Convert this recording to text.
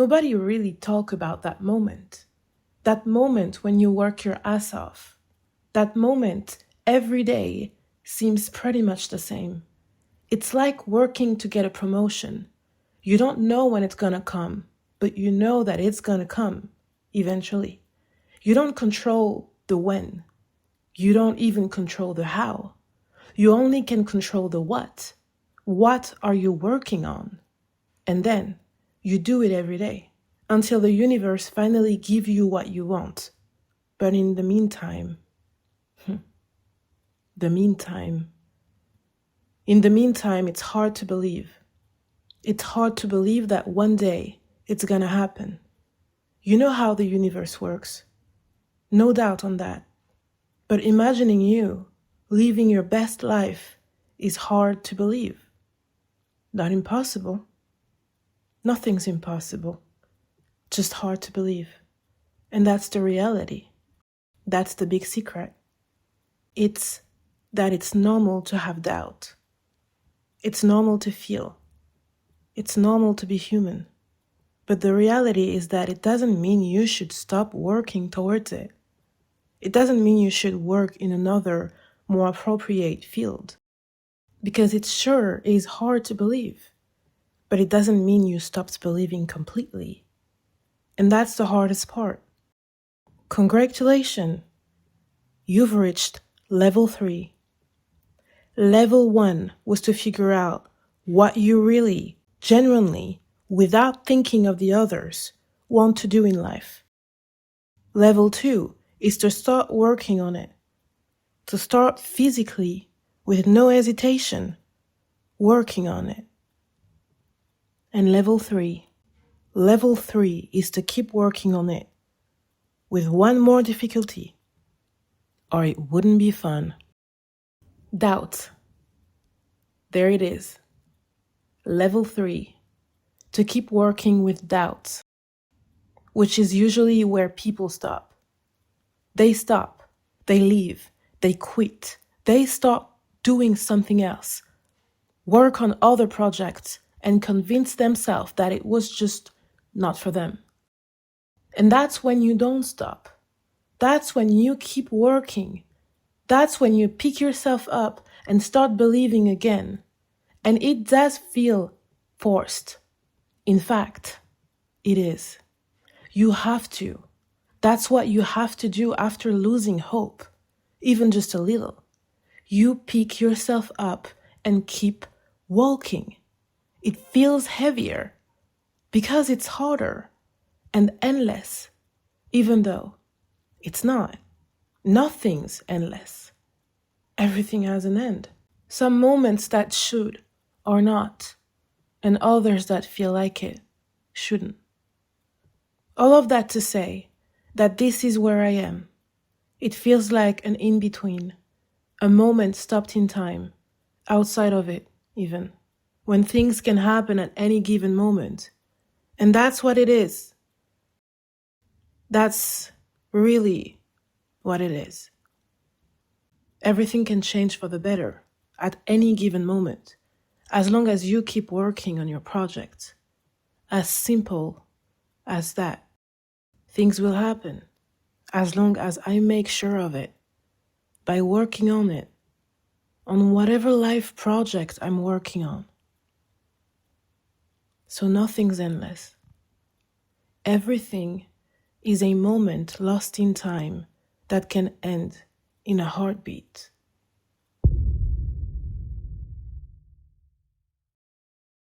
nobody really talks about that moment. That moment when you work your ass off. That moment every day seems pretty much the same. It's like working to get a promotion. You don't know when it's gonna come, but you know that it's gonna come eventually. You don't control the when. You don't even control the how. You only can control the what. What are you working on? And then you do it every day until the universe finally gives you what you want. But in the meantime, in the meantime, it's hard to believe. It's hard to believe that one day it's gonna happen. You know how the universe works. No doubt on that. But imagining you living your best life is hard to believe. Not impossible. Nothing's impossible. Just hard to believe. And that's the reality. That's the big secret. It's that it's normal to have doubt. It's normal to feel. It's normal to be human. But the reality is that it doesn't mean you should stop working towards it. It doesn't mean you should work in another, more appropriate field. Because it sure is hard to believe. But it doesn't mean you stopped believing completely. And that's the hardest part. Congratulations. You've reached level 3. Level 1 was to figure out what you really, genuinely, without thinking of the others, want to do in life. Level 2 is to start working on it. To start physically, with no hesitation, working on it. And level 3 is to keep working on it with one more difficulty, or it wouldn't be fun. Doubt. There it is. Level 3, to keep working with doubts, which is usually where people stop. They stop, they leave, they quit, they start doing something else, work on other projects, and convince themselves that it was just not for them. And that's when you don't stop. That's when you keep working. That's when you pick yourself up and start believing again. And it does feel forced. In fact, it is. You have to. That's what you have to do after losing hope, even just a little. You pick yourself up and keep walking. It feels heavier because it's harder and endless, even though it's not. Nothing's endless. Everything has an end. Some moments that should or not, and others that feel like it shouldn't. All of that to say that this is where I am. It feels like an in-between, a moment stopped in time, outside of it even, when things can happen at any given moment. And that's what it is. That's really what it is. Everything can change for the better at any given moment, as long as you keep working on your project. As simple as that. Things will happen, as long as I make sure of it, by working on it, on whatever life project I'm working on. So nothing's endless. Everything is a moment lost in time that can end in a heartbeat.